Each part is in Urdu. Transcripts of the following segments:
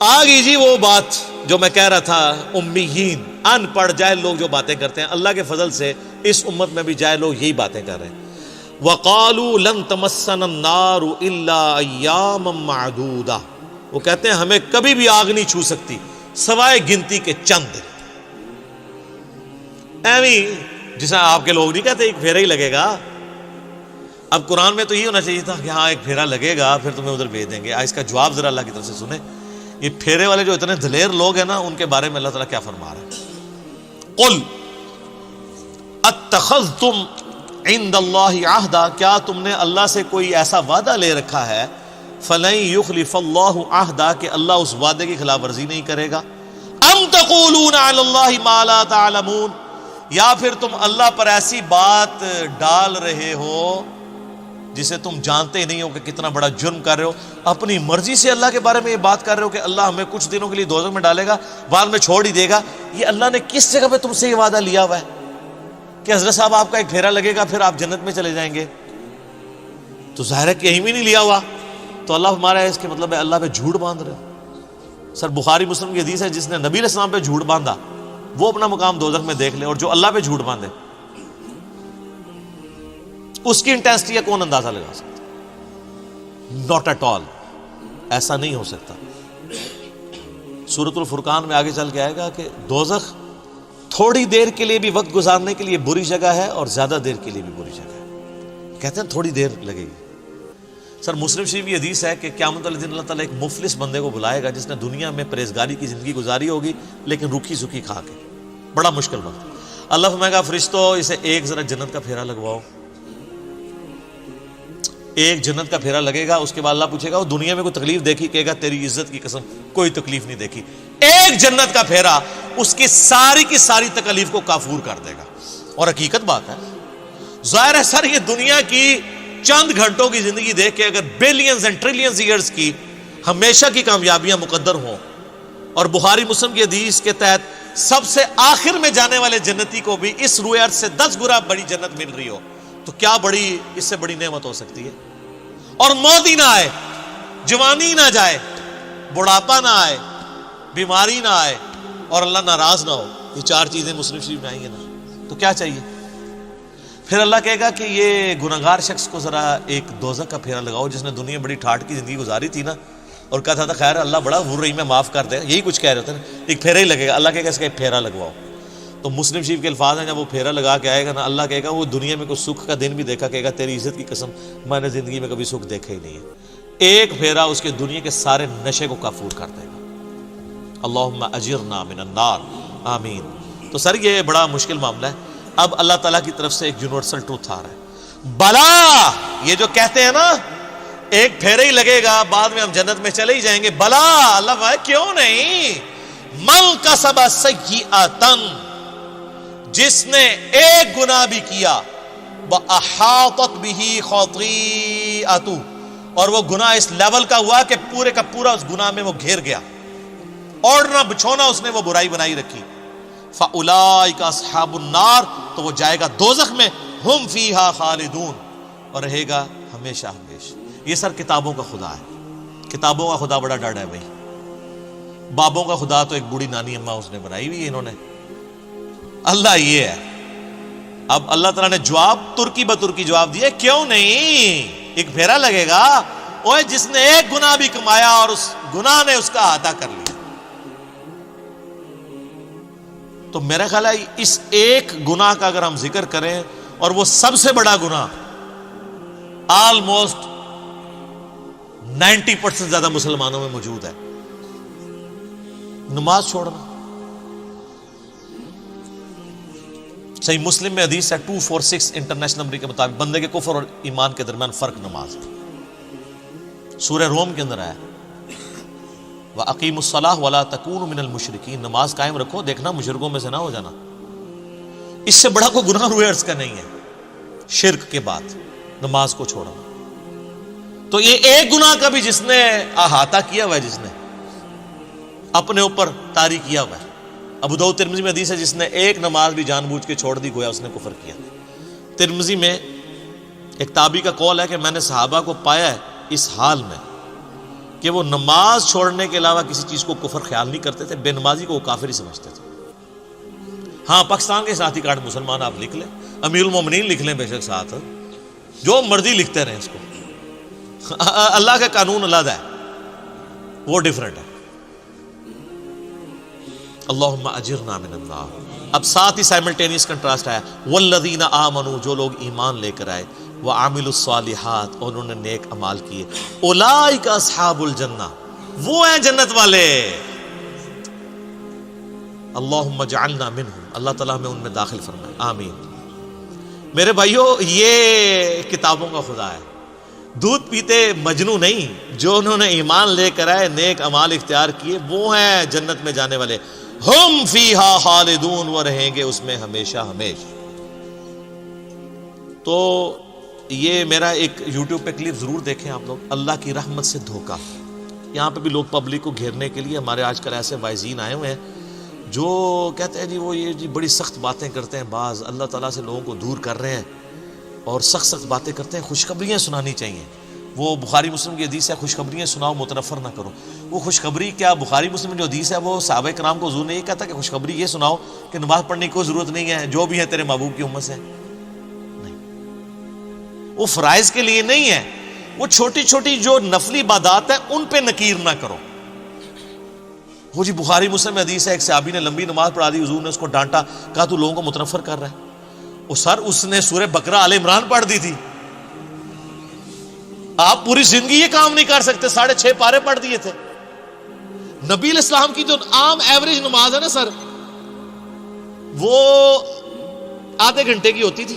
آ گئی جی وہ بات جو میں کہہ رہا تھا، امیین، ان پڑھ جاہل لوگ جو باتیں کرتے ہیں، اللہ کے فضل سے اس امت میں بھی جاہل لوگ یہی باتیں کر رہے ہیں۔ وَقَالُوا لَن تَمَسَّنَا النَّارُ إِلَّا أَيَّامًا مَّعْدُودَةً، وہ کہتے ہیں ہمیں کبھی بھی آگ نہیں چھو سکتی سوائے گنتی کے چند دن۔ ایویں جیسا آپ کے لوگ نہیں کہتے ایک پھیرا ہی لگے گا۔ اب قرآن میں تو یہ ہونا چاہیے تھا کہ ہاں ایک پھیرا لگے گا پھر تمہیں ادھر بھیج دیں گے۔ اس کا جواب ذرا اللہ کی طرف سے سنیں۔ یہ پھیرے والے جو اتنے دلیر لوگ ہیں نا، ان کے بارے میں اللہ تعالیٰ کیا فرما رہا ہے؟ قل اتخذتم عند اللہ عہدا، کیا تم نے اللہ سے کوئی ایسا وعدہ لے رکھا ہے؟ فلن یخلف اللہ عہدا، کہ اللہ اس وعدے کی خلاف ورزی نہیں کرے گا۔ ام تقولون علی اللہ ما لا تعلمون، یا پھر تم اللہ پر ایسی بات ڈال رہے ہو جسے تم جانتے ہی نہیں ہو کہ کتنا بڑا جرم کر رہے ہو۔ اپنی مرضی سے اللہ کے بارے میں یہ بات کر رہے ہو کہ اللہ ہمیں کچھ دنوں کے لیے دوزخ میں ڈالے گا، بعد میں چھوڑ ہی دے گا۔ یہ اللہ نے کس جگہ پہ تم سے یہ وعدہ لیا ہوا ہے کہ حضرت صاحب آپ کا ایک پھیرا لگے گا پھر آپ جنت میں چلے جائیں گے؟ تو ظاہر ہے کہ یہیں بھی نہیں لیا ہوا، تو اللہ ہمارا اس کے مطلب ہے اللہ پہ جھوٹ باندھ رہے ہو۔ سر بخاری مسلم کی حدیث ہے، جس نے نبی علیہ السلام پہ جھوٹ باندھا وہ اپنا مقام دوزخ میں دیکھ لے، اور جو اللہ پہ جھوٹ باندھے اس کی انٹینسٹی کا کون اندازہ لگا سکتا؟ ناٹ ایٹ آل، ایسا نہیں ہو سکتا۔ سورۃ الفرقان میں آگے چل کے آئے گا کہ دوزخ تھوڑی دیر کے لیے بھی وقت گزارنے کے لیے بری جگہ ہے اور زیادہ دیر کے لیے بھی بری جگہ ہے۔ کہتے ہیں تھوڑی دیر لگے گی۔ سر مسلم شریف کی حدیث ہے کہ قیامت والے دن اللہ تعالیٰ ایک مفلس بندے کو بلائے گا جس نے دنیا میں پرہیزگاری کی زندگی گزاری ہوگی لیکن روکھی سکھی کھا کے، بڑا مشکل وقت۔ اللہ فرمائے گا فرشتو اسے ایک ذرا جنت کا پھیرا لگواؤ۔ ایک جنت کا پھیرا لگے گا، اس کے بعد اللہ پوچھے گا وہ دنیا میں کوئی تکلیف دیکھی؟ کہے گا تیری عزت کی قسم کوئی تکلیف نہیں دیکھی۔ ایک جنت کا پھیرا اس کی ساری تکلیف کو کافور کر دے گا۔ اور حقیقت بات ہے، ظاہر ہے سر یہ دنیا کی چند گھنٹوں کی زندگی دیکھ کے اگر بلینز اینڈ ٹریلینز ایئرز کی ہمیشہ کی کامیابیاں مقدر ہوں، اور بخاری مسلم کی حدیث کے تحت سب سے آخر میں جانے والے جنتی کو بھی اس روئے ارض سے 10 گنا بڑی جنت مل رہی ہو، تو کیا بڑی اس سے بڑی نعمت ہو سکتی ہے؟ اور موت ہی نہ آئے، جوانی نہ جائے، بڑھاپا نہ آئے، بیماری نہ آئے، اور اللہ ناراض نہ ہو۔ یہ 4 چیزیں مسلم شریف میں آئی ہیں نا، تو کیا چاہیے؟ پھر اللہ کہے گا کہ یہ گناہگار شخص کو ذرا ایک دوزخ کا پھیرا لگاؤ جس نے دنیا میں بڑی ٹھاٹ کی زندگی گزاری تھی نا، اور کہا تھا خیر اللہ بڑا غر رہی میں معاف کر دے، یہی کچھ کہہ رہے تھے نا، ایک پھیرا ہی لگے گا۔ اللہ کہے گا اس کا ایک پھیرا لگواؤ۔ تو مسلم شریف کے الفاظ ہیں، جب وہ پھیرا لگا کے آئے گا نا، اللہ کہے گا وہ دنیا میں کوئی سکھ کا دن بھی دیکھا؟ کہے گا تیری عزت کی قسم میں نے زندگی میں کبھی سکھ دیکھا ہی نہیں ہے۔ ایک پھیرا اس کے دنیا کے سارے نشے کو کافور کر دے گا۔ اللہم اجرنا من النار، آمین۔ تو سر یہ بڑا مشکل معاملہ ہے۔ اب اللہ تعالیٰ کی طرف سے ایک یونیورسل ٹروتھ آ رہا ہے، بلا، یہ جو کہتے ہیں نا ایک پھیرا ہی لگے گا بعد میں ہم جنت میں چلے ہی جائیں گے، بلا، اللہ بھائی کیوں نہیں؟ من کسب سیئۃ، جس نے ایک گناہ بھی کیا، وَأَحَاطَتْ بِهِ خَطِيئَتُهُ، اور وہ گناہ اس لیول کا ہوا کہ پورے کا پورا اس گناہ میں وہ گھیر گیا، اوڑھنا بچھونا اس نے وہ برائی بنائی رکھی، فَأُولَئِكَ أَصْحَابُ النَّارِ، تو وہ جائے گا دوزخ میں، ہم فیہا خالدون، اور رہے گا ہمیشہ ہمیشہ۔ یہ سر کتابوں کا خدا ہے، کتابوں کا خدا بڑا ڈاڈا ہے بھائی۔ بابوں کا خدا تو ایک بوڑھی نانی اماں اس نے بنائی ہوئی ہے انہوں نے، اللہ یہ ہے۔ اب اللہ تعالیٰ نے جواب ترکی بترکی جواب دیا، کیوں نہیں؟ ایک پھیرا لگے گا، اوہ جس نے ایک گناہ بھی کمایا اور اس گناہ نے اس کا احاطہ کر لیا۔ تو میرا خیال ہے اس ایک گناہ کا اگر ہم ذکر کریں، اور وہ سب سے بڑا گناہ آلموسٹ 90% زیادہ مسلمانوں میں موجود ہے، نماز چھوڑنا۔ صحیح مسلم میں حدیث ہے 246 انٹرنیشنل نمبر کے مطابق، بندے کے کفر اور ایمان کے درمیان فرق نماز ہے۔ سورہ روم کے اندر آیا وَأَقِيمُوا الصَّلَاةَ وَلَا تَكُونُوا مِنَ الْمُشْرِكِينَ، نماز قائم رکھو، دیکھنا مشرکوں میں سے نہ ہو جانا۔ اس سے بڑا کوئی گناہ روئے عرض کا نہیں ہے شرک کے بعد نماز کو چھوڑنا۔ تو یہ ایک گناہ کا بھی جس نے احاطہ کیا ہوا ہے، جس نے اپنے اوپر طاری کیا ہوا ہے۔ ابو داؤد ترمذی میں حدیث ہے جس نے ایک نماز بھی جان بوجھ کے چھوڑ دی گویا اس نے کفر کیا۔ ترمذی میں ایک تابعی کا قول ہے کہ میں نے صحابہ کو پایا ہے اس حال میں کہ وہ نماز چھوڑنے کے علاوہ کسی چیز کو کفر خیال نہیں کرتے تھے، بے نمازی کو وہ کافر ہی سمجھتے تھے۔ ہاں پاکستان کے ساتھی کارڈ مسلمان آپ لکھ لیں، امیر المومنین لکھ لیں بے شک ساتھ، جو مرضی لکھتے رہیں اس کو، اللہ کا قانون علیحدہ ہے، وہ ڈیفرنٹ ہے۔ اللہم اجرنا من النار۔ اب ساتھ ہی سائملٹینیس کنٹراسٹ آیا، والذین آمنوا، جو لوگ ایمان لے کر آئے، وعملوا الصالحات، اور انہوں نے نیک اعمال کیے، اولئک اصحاب الجنہ، وہ ہیں جنت والے۔ اللہم اجعلنا منہم، اللہ تعالیٰ ہمیں ان میں داخل فرمائے، آمین۔ میرے بھائیو، یہ کتابوں کا خدا ہے، دودھ پیتے مجنو نہیں، جو انہوں نے ایمان لے کر آئے، نیک اعمال اختیار کیے، وہ ہیں جنت میں جانے والے۔ ہم فیہا خالدون، وہ رہیں گے اس میں ہمیشہ ہمیشہ۔ تو یہ میرا ایک یوٹیوب پہ کلپ ضرور دیکھیں آپ لوگ، اللہ کی رحمت سے دھوکہ۔ یہاں پہ بھی لوگ پبلک کو گھیرنے کے لیے ہمارے آج کل ایسے وائزین آئے ہوئے ہیں جو کہتے ہیں جی وہ یہ جی بڑی سخت باتیں کرتے ہیں، بعض اللہ تعالیٰ سے لوگوں کو دور کر رہے ہیں اور سخت سخت باتیں کرتے ہیں، خوشخبریاں سنانی چاہیے۔ وہ بخاری مسلم کی حدیث ہے، خوشخبریاں سناؤ متنفر نہ کرو۔ وہ خوشخبری کیا، بخاری مسلم جو حدیث ہے وہ صحابہ کرام کو حضور نے یہ کہا تھا کہ خوشخبری یہ سناؤ کہ نماز پڑھنے کی کوئی ضرورت نہیں ہے، جو بھی ہے تیرے محبوب کی امت سے؟ نہیں، وہ فرائض کے لیے نہیں ہے، وہ چھوٹی چھوٹی جو نفلی عبادات ہیں ان پہ نکیر نہ کرو۔ وہ جی بخاری مسلم میں حدیث ہے، ایک صحابی نے لمبی نماز پڑھا دی، حضور نے اس کو ڈانٹا، کہا تو لوگوں کو متنفر کر رہا ہے۔ وہ سر اس نے سورہ بقرہ آل عمران پڑھ دی تھی، آپ پوری زندگی یہ کام نہیں کر سکتے، 6.5 پارے پڑھ دیے تھے۔ نبی علیہ السلام کی جو عام ایوریج نماز ہے نا سر، وہ آدھے گھنٹے کی ہوتی تھی،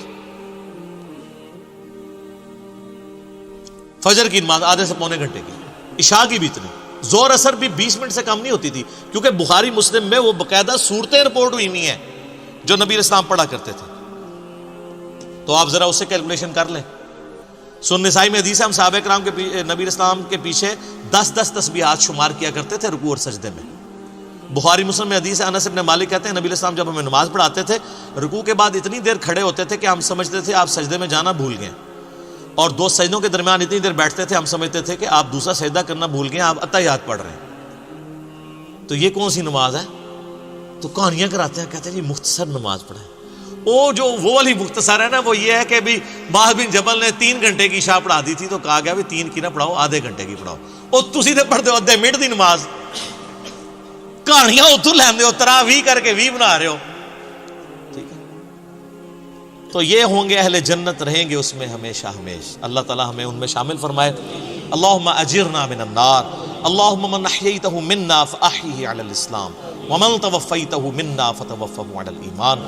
فجر کی نماز آدھے سے پونے گھنٹے کی، عشاء کی بھی اتنی، زور اثر بھی 20 منٹ سے کم نہیں ہوتی تھی، کیونکہ بخاری مسلم میں وہ باقاعدہ صورتیں رپورٹ ہوئی ہوئی ہیں جو نبی علیہ السلام پڑھا کرتے تھے۔ تو آپ ذرا اس سے کیلکولیشن کر لیں۔ سنن نسائی میں حدیث ہے، ہم صحابہ کرام کے نبی علیہ السلام کے پیچھے 10 تسبیحات شمار کیا کرتے تھے رکوع اور سجدے میں۔ بخاری مسلم میں حدیث ہے، انس بن مالک کہتے ہیں نبی علیہ السلام جب ہمیں نماز پڑھاتے تھے، رکوع کے بعد اتنی دیر کھڑے ہوتے تھے کہ ہم سمجھتے تھے آپ سجدے میں جانا بھول گئے، اور 2 سجدوں کے درمیان اتنی دیر بیٹھتے تھے ہم سمجھتے تھے کہ آپ دوسرا سجدہ کرنا بھول گئے، آپ اتحیات پڑھ رہے ہیں۔ تو یہ کون سی نماز ہے؟ تو کہانیاں کراتے ہیں، کہتے ہیں جی مختصر نماز پڑھیں۔ وہ والی مختصر ہے نا، وہ یہ ہے کہ بھی معاذ بن جبل نے 3 گھنٹے کی عشاء پڑھا دی تھی تو کہا گیا بھی 3 کی نہ پڑھاؤ، آدھے گھنٹے کی پڑھاؤ۔ اور تسی تے پڑھتے ہو آدھے منٹ دی نماز، کہانیاں اتوں لیندے ہو، تراویح کر کے 20 بنا رہے ہو، ٹھیک ہے؟ تو یہ ہوں گے اہل جنت، رہیں گے اس میں ہمیشہ ہمیشہ۔ اللہ تعالی ہمیں ان میں شامل فرمائے۔ اللہم اجرنا من النار، اللہم من احییتہ منا فاحیہ علی الاسلام، ومن توفیتہ منا فتوفہ علی الایمان۔